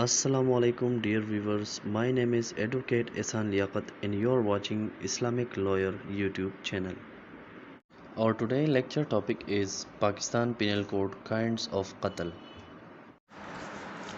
Assalamu alaikum dear viewers, my name is Advocate Ehsan Liaquat and you're watching Islamic Lawyer YouTube channel. Our today lecture topic is Pakistan Penal Code Kinds of Qatl.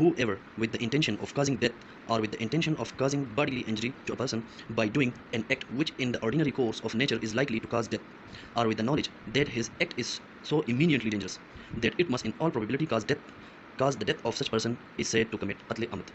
whoever with the intention of causing death or with the intention of causing bodily injury to a person by doing an act which in the ordinary course of nature is likely to cause death or with the knowledge that his act is so immediately dangerous that it must in all probability cause the death of such person is said to commit qatl amad.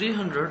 300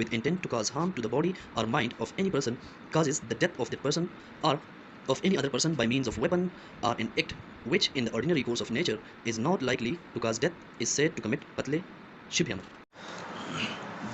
with intent to cause harm to the body or mind of any person causes the death of that person or of any other person by means of weapon or an act which in the ordinary course of nature is not likely to cause death is said to commit qatl shibh amad.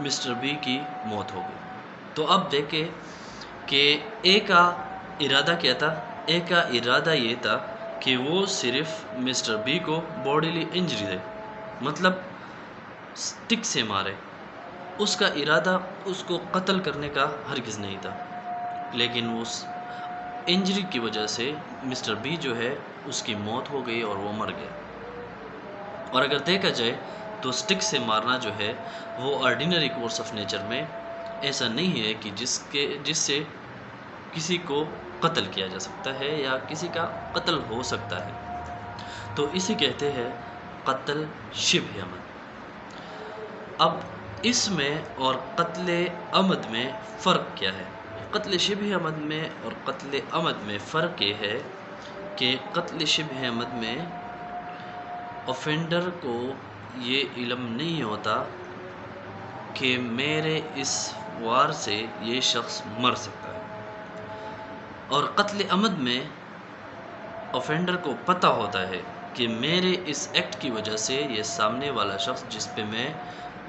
Mister B کی موت ہو گئی۔ تو اب دیکھیں کہ اے کا ارادہ کیا تھا؟ اے کا ارادہ یہ تھا کہ وہ صرف مسٹر بی کو باڈیلی انجری دے، مطلب سٹک سے مارے۔ اس کا ارادہ اس کو قتل کرنے کا ہرگز نہیں تھا، لیکن اس انجری کی وجہ سے مسٹر بی جو ہے اس کی موت ہو گئی اور وہ مر گیا۔ اور اگر دیکھا جائے تو سٹک سے مارنا جو ہے وہ آرڈینری کورس آف نیچر میں ایسا نہیں ہے کہ جس سے کسی کو قتل کیا جا سکتا ہے یا کسی کا قتل ہو سکتا ہے، تو اسی کہتے ہیں قتل شبہ عمد۔ اب اس میں اور قتل عمد میں فرق کیا ہے؟ قتل شبہ عمد میں اور قتل عمد میں فرق یہ ہے کہ قتل شبہ عمد میں اوفینڈر کو یہ علم نہیں ہوتا کہ میرے اس وار سے یہ شخص مر سکتا ہے، اور قتل عمد میں اوفینڈر کو پتہ ہوتا ہے کہ میرے اس ایکٹ کی وجہ سے یہ سامنے والا شخص جس پہ میں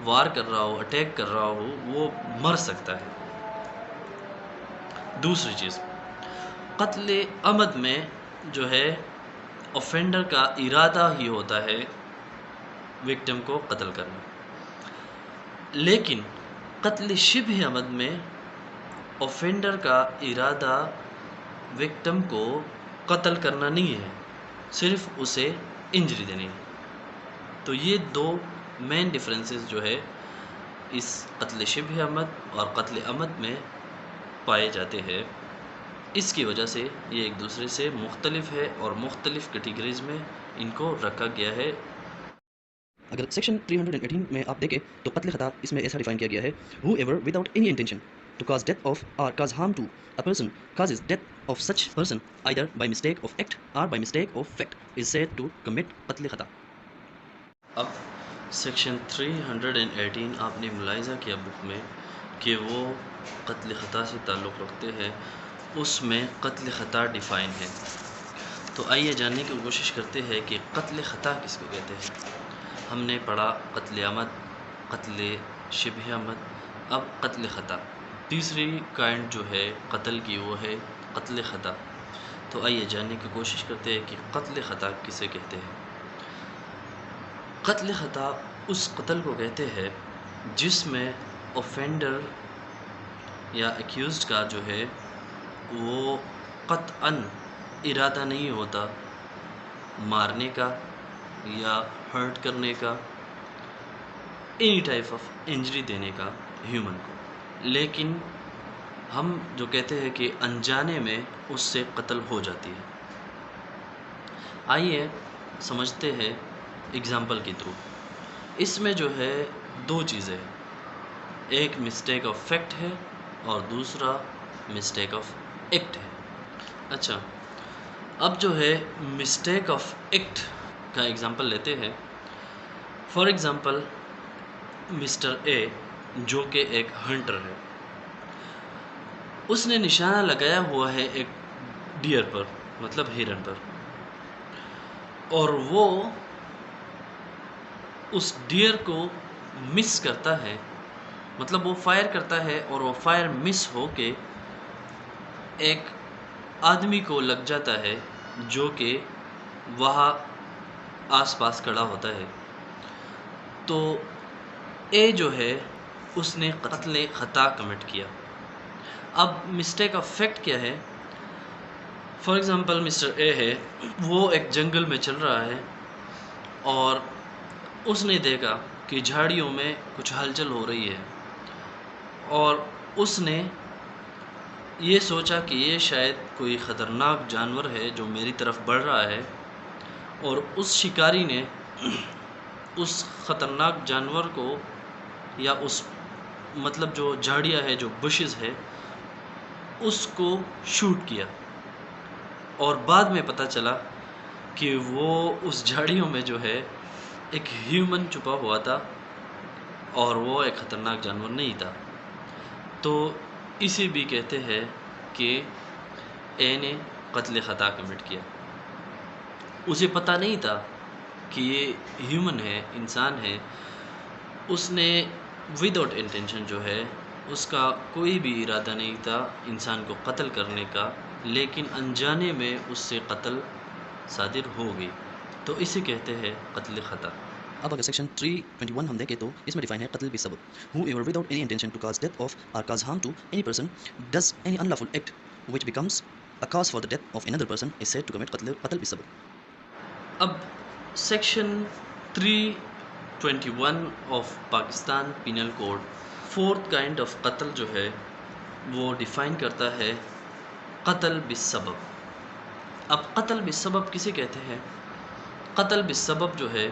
وار کر رہا ہوں، اٹیک کر رہا ہوں، وہ مر سکتا ہے۔ دوسری چیز، قتل عمد میں جو ہے اوفینڈر کا ارادہ ہی ہوتا ہے وکٹم کو قتل کرنا، لیکن قتل شبہ عمد میں اوفینڈر کا ارادہ وکٹم کو قتل کرنا نہیں ہے، صرف اسے انجری دینی ہے۔ تو یہ دو مین ڈفرینسز جو ہے اس قتل شبہ عمد اور قتل عمد میں پائے جاتے ہیں، اس کی وجہ سے یہ ایک دوسرے سے مختلف ہے اور مختلف کیٹیگریز میں ان کو رکھا گیا ہے۔ اگر سیکشن 318 میں آپ دیکھیں تو قتل خطا اس میں ایسا ڈیفائن کیا گیا ہے: whoever without any intention to cause death of or cause harm to a person causes death of such person either by mistake of act or by mistake of fact is said to commit قتل خطا۔ اب section 318 آپ نے ملاحظہ کیا بک میں کہ وہ قتل خطا سے تعلق رکھتے ہیں، اس میں قتل خطا ڈیفائن ہے۔ تو آئیے جاننے کی کوشش کرتے ہیں کہ قتل خطا کس کو کہتے ہیں۔ ہم نے پڑھا قتل عمد، قتل شبہ عمد، اب قتل خطا۔ تیسری کائنڈ جو ہے قتل کی وہ ہے قتل خطا۔ تو آئیے جاننے کی کوشش کرتے ہیں کہ قتل خطا کسے کہتے ہیں۔ قتل خطا اس قتل کو کہتے ہیں جس میں اوفینڈر یا ایکیوزڈ کا جو ہے وہ قطعاً ارادہ نہیں ہوتا مارنے کا یا ہرٹ کرنے کا، اینی ٹائپ آف انجری دینے کا ہیومن کو، لیکن ہم جو کہتے ہیں کہ انجانے میں اس سے قتل ہو جاتی ہے۔ آئیے سمجھتے ہیں اگزامپل کے تھرو۔ اس میں جو ہے دو چیزیں، ایک مسٹیک آف فیکٹ ہے اور دوسرا مسٹیک آف ایکٹ ہے۔ اچھا، اب جو ہے مسٹیک آف ایکٹ کا ایگزامپل لیتے ہیں۔ فار ایگزامپل مسٹر اے جو کہ ایک ہنٹر ہے، اس نے نشانہ لگایا ہوا ہے ایک ڈیئر پر، مطلب ہرن پر، اور وہ اس ڈیئر کو مس کرتا ہے، مطلب وہ فائر کرتا ہے اور وہ فائر مس ہو کے ایک آدمی کو لگ جاتا ہے جو کہ وہاں آس پاس کھڑا ہوتا ہے۔ تو اے جو ہے اس نے قتل خطا کمٹ کیا۔ اب مسٹیک آف فیکٹ کیا ہے؟ فار ایگزامپل مسٹر اے ہے، وہ ایک جنگل میں چل رہا ہے اور اس نے دیکھا کہ جھاڑیوں میں کچھ ہلچل ہو رہی ہے، اور اس نے یہ سوچا کہ یہ شاید کوئی خطرناک جانور ہے جو میری طرف بڑھ رہا ہے، اور اس شکاری نے اس خطرناک جانور کو یا اس مطلب جو جھاڑیاں ہے، جو بشز ہے، اس کو شوٹ کیا، اور بعد میں پتہ چلا کہ وہ اس جھاڑیوں میں جو ہے ایک ہیومن چھپا ہوا تھا اور وہ ایک خطرناک جانور نہیں تھا۔ تو اسے بھی کہتے ہیں کہ اے نے قتل خطا کمٹ کیا۔ اسے پتہ نہیں تھا کہ یہ ہیومن ہے، انسان ہے، اس نے وداؤٹ انٹینشن جو ہے اس کا کوئی بھی ارادہ نہیں تھا انسان کو قتل کرنے کا، لیکن انجانے میں اس سے قتل صادر ہو گئی، تو اسے کہتے ہیں قتل خطا۔ اب اگر سیکشن 321 ہم دیکھیں تو اس میں ڈیفائن ہے قتل بسبب. Whoever without any intention to cause death of or cause harm to any person does any unlawful act which becomes a cause for the death of another person is said to commit قتل بسبب. اب section 321 of Pakistan penal code fourth kind of قتل جو ہے وہ define کرتا ہے قتل بالسبب۔ اب قتل بالسبب کسے کہتے ہیں؟ قتل بالسبب جو ہے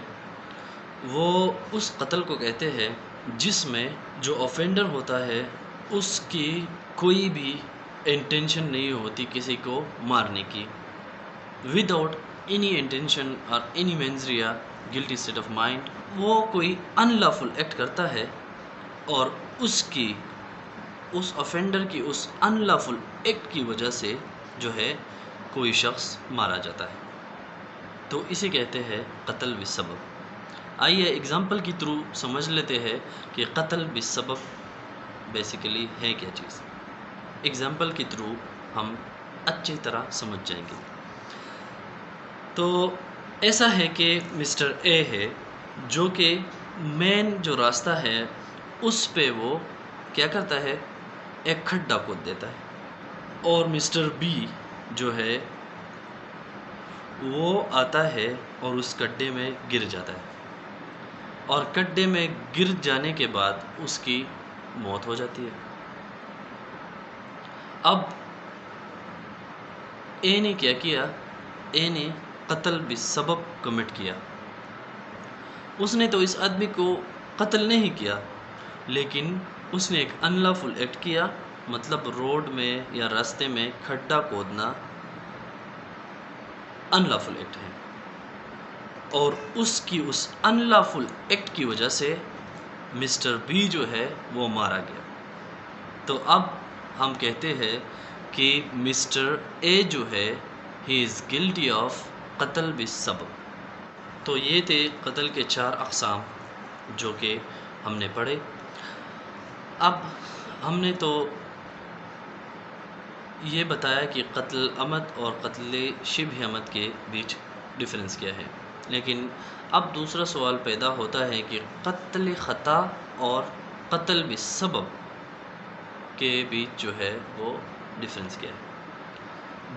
وہ اس قتل کو کہتے ہیں جس میں جو آفینڈر ہوتا ہے اس کی کوئی بھی انٹینشن نہیں ہوتی کسی کو مارنے کی، وداؤٹ اینی انٹینشن اور any mens rea guilty state of mind, وہ کوئی ان لافل ایکٹ کرتا ہے اور اس آفینڈر کی اس ان لافل ایکٹ کی وجہ سے جو ہے کوئی شخص مارا جاتا ہے، تو اسے کہتے ہیں قتل بالسبب۔ آئیے اگزامپل کی تھرو سمجھ لیتے ہیں کہ قتل بالسبب بیسیکلی ہے کیا چیز۔ اگزامپل کے تھرو ہم اچھی طرح سمجھ جائیں گے۔ تو ایسا ہے کہ مسٹر اے ہے جو کہ مین جو راستہ ہے اس پہ وہ کیا کرتا ہے، ایک کھڈا کھود دیتا ہے، اور مسٹر بی جو ہے وہ آتا ہے اور اس کھڈے میں گر جاتا ہے، اور کھڈے میں گر جانے کے بعد اس کی موت ہو جاتی ہے۔ اب اے نے کیا کیا؟ اے نے قتل بالسبب کمٹ کیا۔ اس نے تو اس آدمی کو قتل نہیں کیا، لیکن اس نے ایک ان لافل ایکٹ کیا، مطلب روڈ میں یا راستے میں کھڈا کھودنا ان لافل ایکٹ ہے، اور اس کی اس ان لافل ایکٹ کی وجہ سے مسٹر بی جو ہے وہ مارا گیا۔ تو اب ہم کہتے ہیں کہ مسٹر اے جو ہے ہی از گلٹی آف قتل بالسبب۔ تو یہ تھے قتل کے 4 اقسام جو کہ ہم نے پڑھے۔ اب ہم نے تو یہ بتایا کہ قتل عمد اور قتل شبہ عمد کے بیچ ڈفرینس کیا ہے، لیکن اب دوسرا سوال پیدا ہوتا ہے کہ قتل خطا اور قتل بالسبب کے بیچ جو ہے وہ ڈفرینس کیا ہے؟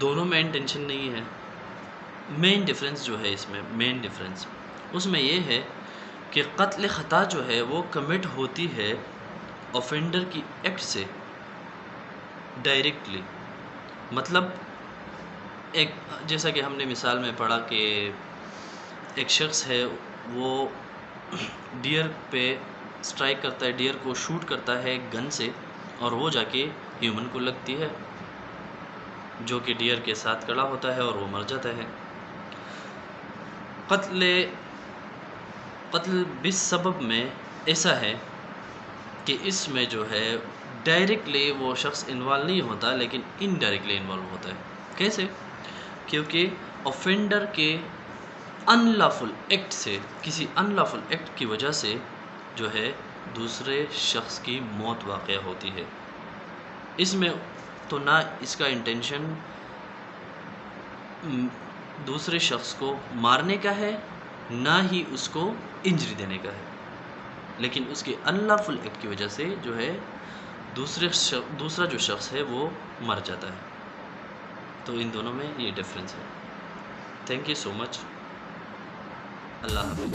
دونوں میں انٹینشن نہیں ہے۔ مین ڈفرینس جو ہے اس میں، مین ڈفرینس اس میں یہ ہے کہ قتل خطا جو ہے وہ کمٹ ہوتی ہے آفینڈر کی ایکٹ سے ڈائریکٹلی، مطلب ایک جیسا کہ ہم نے مثال میں پڑھا کہ ایک شخص ہے وہ ڈیئر پہ سٹرائک کرتا ہے، ڈیئر کو شوٹ کرتا ہے گن سے، اور وہ جا کے ہیومن کو لگتی ہے جو کہ ڈیئر کے ساتھ کھڑا ہوتا ہے اور وہ مر جاتا ہے۔ قتل بالسبب میں ایسا ہے کہ اس میں جو ہے ڈائریکٹلی وہ شخص انوالو نہیں ہوتا، لیکن انڈائریکٹلی انوالو ہوتا ہے۔ کیسے؟ کیونکہ آفینڈر کے ان لافل ایکٹ سے، کسی ان لافل ایکٹ کی وجہ سے جو ہے دوسرے شخص کی موت واقع ہوتی ہے۔ اس میں تو نہ اس کا انٹینشن دوسرے شخص کو مارنے کا ہے، نہ ہی اس کو انجری دینے کا ہے، لیکن اس کے ان لافل ایکٹ کی وجہ سے جو ہے دوسرا جو شخص ہے وہ مر جاتا ہے۔ تو ان دونوں میں یہ ڈفرینس ہے۔ تھینک یو سو مچ۔ اللہ حافظ۔